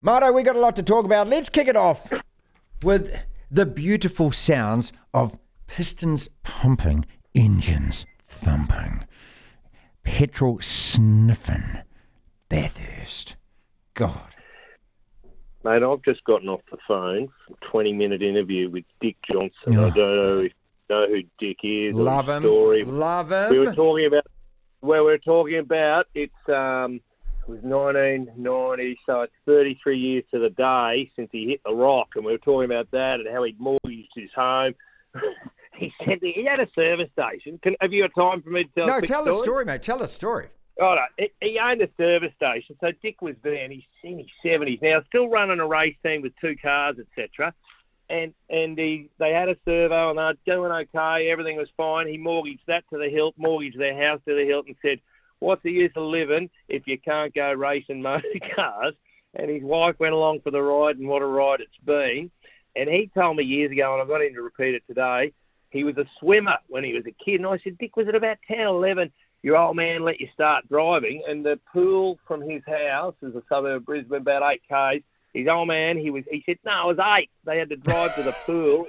Marto, we got a lot to talk about. Let's kick it off with the beautiful sounds of pistons pumping, engines thumping, petrol sniffing, Bathurst. God. Mate, I've just gotten off the phone, 20-minute interview with Dick Johnson. I don't know if you know who Dick is. Love him. Story. Love him. We were talking about, it was 1990, so it's 33 years to the day since he hit the rock, and we were talking about that and how he'd mortgaged his home. He said that he had a service station. Have you got time for me to tell a quick tell the story, mate. Tell the story. All right. He owned a service station, so Dick was there, and he's in his 70s now, still running a race team with 2 cars, etc. And they had a servo, and they were doing okay. Everything was fine. He mortgaged that to the hilt, mortgaged their house to the hilt, and said, "What's the use of living if you can't go racing motor cars?" And his wife went along for the ride, and what a ride it's been. And he told me years ago, and I've got him to repeat it today, he was a swimmer when he was a kid. And I said, "Dick, was it about 10 or 11, your old man let you start driving?" And the pool from his house is a suburb of Brisbane, about 8 k's. His old man, he said, "No, it was 8. They had to drive to the pool.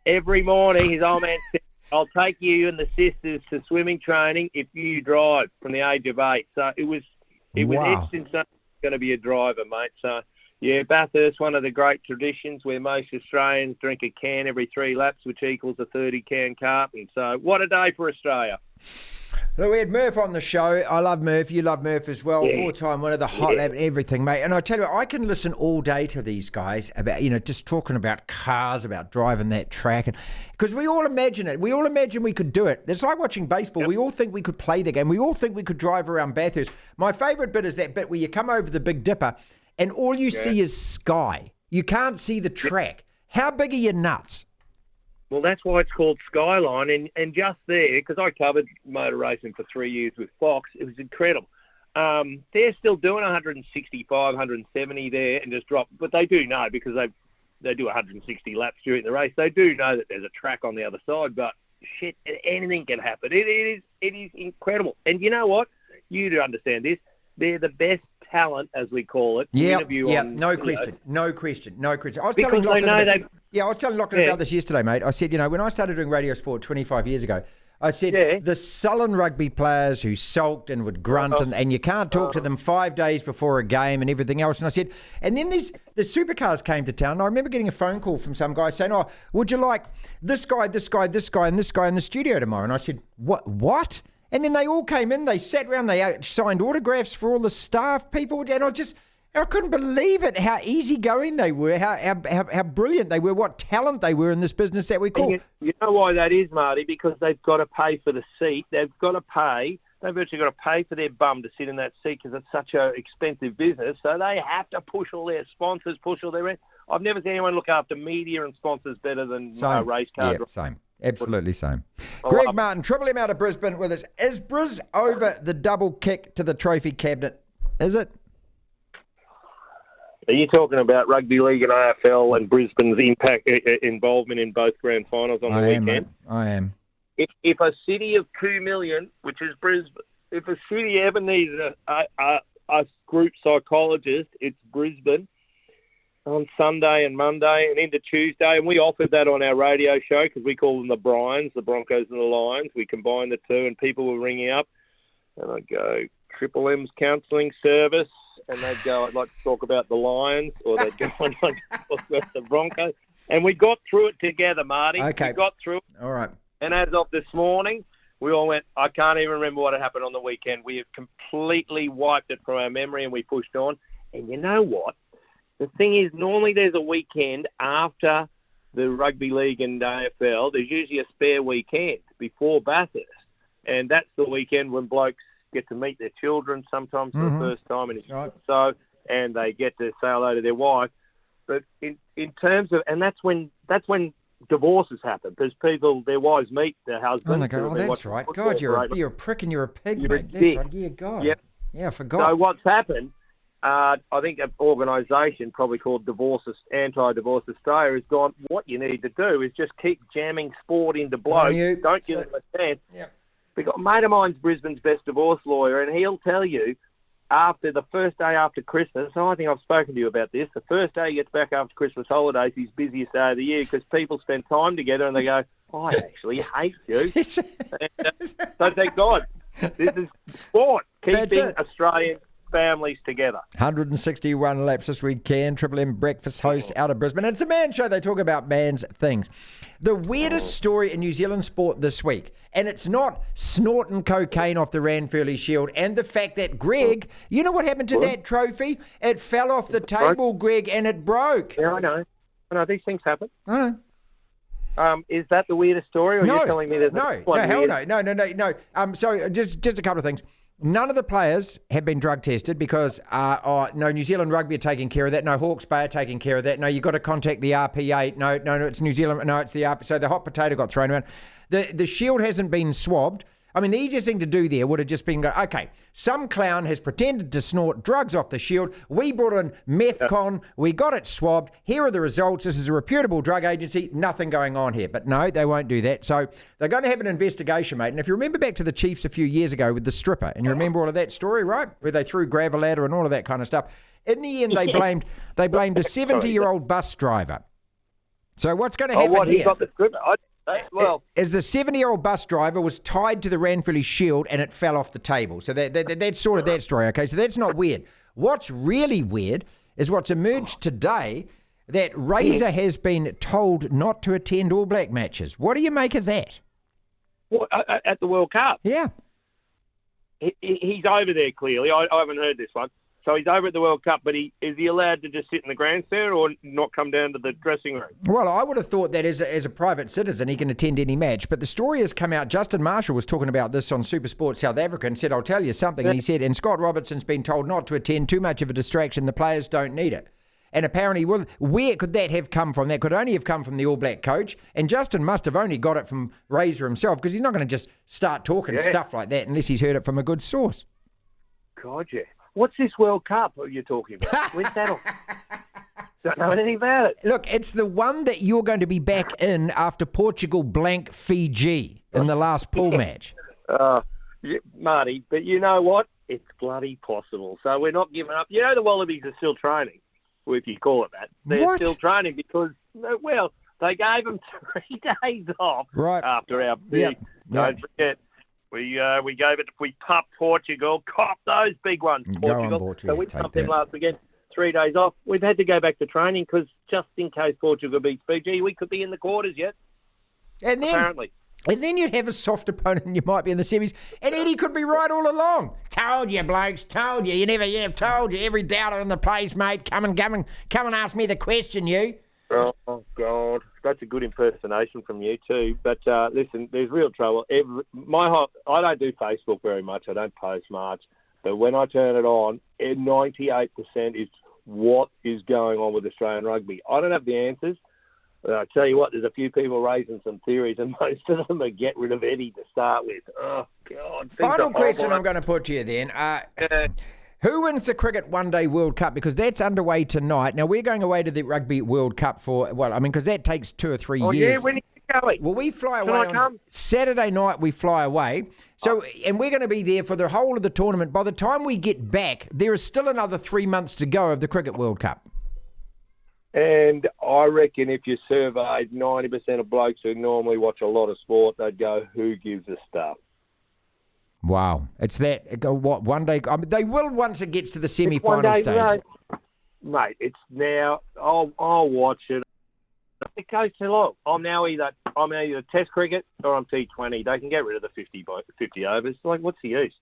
Every morning, his old man said, "I'll take you and the sisters to swimming training if you drive," from the age of 8. So it was Wow. etched in something going to be a driver, mate. So, yeah, Bathurst, one of the great traditions where most Australians drink a can every 3 laps, which equals a 30-can carton. So what a day for Australia. So we had Murph on the show. I love Murph. You love Murph as well. Yeah. 4-time winner, the hot lap, everything, mate. And I tell you what, I can listen all day to these guys about, just talking about cars, about driving that track. And because we all imagine it. We all imagine we could do it. It's like watching baseball. Yep. We all think we could play the game. We all think we could drive around Bathurst. My favourite bit is that bit where you come over the Big Dipper and all you see is sky. You can't see the track. How big are your nuts? Well, that's why it's called Skyline. And just there, because I covered motor racing for 3 years with Fox, it was incredible. They're still doing 165, 170 there and just drop. But they do know, because they do 160 laps during the race, they do know that there's a track on the other side. But, shit, anything can happen. It is incredible. And you know what? You do understand this. They're the best talent, as we call it. Yeah, No question. I was because telling Lachlan I was telling Lachlan about this yesterday, mate. I said, when I started doing radio sport 25 years ago, I said the sullen rugby players who sulked and would grunt and you can't talk to them 5 days before a game and everything else. And I said, and then the supercars came to town. And I remember getting a phone call from some guy saying, "Oh, would you like this guy, this guy, this guy, and this guy in the studio tomorrow?" And I said, What? And then they all came in, they sat around, they signed autographs for all the staff people, and I couldn't believe it, how easygoing they were, how brilliant they were, what talent they were in this business that we call. You know why that is, Marty? Because they've got to pay for the seat. They've actually got to pay for their bum to sit in that seat because it's such an expensive business. So they have to push all their sponsors, push all their rent. I've never seen anyone look after media and sponsors better than race car. Yeah, same. Absolutely same. Greg Martin, Triple M out of Brisbane with us. Is Bris over the double kick to the trophy cabinet? Is it? Are you talking about Rugby League and AFL and Brisbane's involvement in both grand finals on the weekend? Mate. I am. If a city of 2 million, which is Brisbane, if a city ever needs a group psychologist, it's Brisbane. On Sunday and Monday and into Tuesday, and we offered that on our radio show because we call them the Bryans, the Broncos and the Lions. We combined the two, and people were ringing up, and I'd go, Triple M's counselling service, and they'd go, "I'd like to talk about the Lions," or they'd go, "I'd like to talk about the Broncos." And we got through it together, Marty. Okay. We got through it. All right. And as of this morning, we all went, I can't even remember what had happened on the weekend. We have completely wiped it from our memory, and we pushed on. And you know what? The thing is, normally there's a weekend after the Rugby League and AFL. There's usually a spare weekend before Bathurst. And that's the weekend when blokes get to meet their children sometimes for the first time. And they get to say hello to their wife. But in terms of, and that's when divorces happen, because their wives meet their husbands. And they go, that's right. God, you're a prick and you're a pig, you're mate. a That's dick. right. Yeah, God. Yep. Yeah, I forgot. So what's happened, I think an organisation probably called Anti-Divorce Australia has gone, what you need to do is just keep jamming sport into blokes. Don't give them a chance. Yep. Because a mate of mine's Brisbane's best divorce lawyer, and he'll tell you after the first day after Christmas, and I think I've spoken to you about this, the first day he gets back after Christmas holidays, his busiest day of the year because people spend time together and they go, I actually hate you. And, so thank God. This is sport, keeping Australian families together. 161 laps this weekend. Triple M breakfast host out of Brisbane. It's a man show. They talk about man's things. The weirdest story in New Zealand sport this week, and it's not snorting cocaine off the Ranfurly Shield, and the fact that Greg, you know what happened to that trophy? It fell off the table, Greg, and it broke. Yeah, I know. These things happen. I know. Is that the weirdest story, or are you telling me there's no, so just a couple of things. None of the players have been drug tested because no, New Zealand Rugby are taking care of that. No, Hawke's Bay are taking care of that. No, you've got to contact the RPA. No, it's New Zealand. No, it's the RPA. So the hot potato got thrown around. The Shield hasn't been swabbed. I mean, the easiest thing to do there would have just been, okay, some clown has pretended to snort drugs off the Shield. We brought in methcon. We got it swabbed. Here are the results. This is a reputable drug agency. Nothing going on here. But no, they won't do that. So they're going to have an investigation, mate. And if you remember back to the Chiefs a few years ago with the stripper, and you remember all of that story, right? Where they threw gravel at her and all of that kind of stuff. In the end, they blamed a 70-year-old bus driver. So what's going to happen here? He got the stripper? As the 70-year-old bus driver was tied to the Ranfurly Shield and it fell off the table. So that's sort of that story, okay? So that's not weird. What's really weird is what's emerged today, that Razor has been told not to attend All Black matches. What do you make of that? Well, at the World Cup? Yeah. He's over there, clearly. I haven't heard this one. So he's over at the World Cup, but is he allowed to just sit in the grandstand or not come down to the dressing room? Well, I would have thought that as a private citizen, he can attend any match. But the story has come out. Justin Marshall was talking about this on Supersport South Africa and said, I'll tell you something. And he said, and Scott Robertson's been told not to attend, too much of a distraction. The players don't need it. And apparently, where could that have come from? That could only have come from the All Black coach. And Justin must have only got it from Razor himself, because he's not going to just start talking stuff like that unless he's heard it from a good source. God, yeah. What's this World Cup you're talking about? When's that on? Don't know anything about it. Look, it's the one that you're going to be back in after Portugal blank Fiji in the last pool match. Marty, but you know what? It's bloody possible. So we're not giving up. You know the Wallabies are still training, if you call it that. They're still training because, well, they gave them 3 days off after our big. Don't forget. We gave it. We pumped Portugal, copped those big ones. Portugal. So we pumped them last weekend. 3 days off. We've had to go back to training because just in case Portugal beats Fiji, we could be in the quarters yet. And then, apparently. And then you'd have a soft opponent and you might be in the semis. And Eddie could be right all along. Told you, blokes. Told you. Told you. Every doubter in the place, mate. Come and ask me the question, you. Oh, God. That's a good impersonation from you too. But listen, there's real trouble. I don't do Facebook very much. I don't post much. But when I turn it on, 98% is what is going on with Australian rugby. I don't have the answers. But I tell you what, there's a few people raising some theories, and most of them are get rid of Eddie to start with. Oh, God. Final question I'm going to put to you then. Who wins the Cricket One Day World Cup? Because that's underway tonight. Now, we're going away to the Rugby World Cup because that takes 2 or 3 years. Yeah, when are you going? Well, we fly away on Saturday night. We fly away. So, and we're going to be there for the whole of the tournament. By the time we get back, there is still another 3 months to go of the Cricket World Cup. And I reckon if you surveyed 90% of blokes who normally watch a lot of sport, they'd go, who gives a stuff? Wow. It's that, one day? I mean, they will once it gets to the semi-final stage. Mate, it's now, I'll watch it. It goes too long. I'm either Test cricket or I'm T20. They can get rid of the 50 overs. Like, what's the use?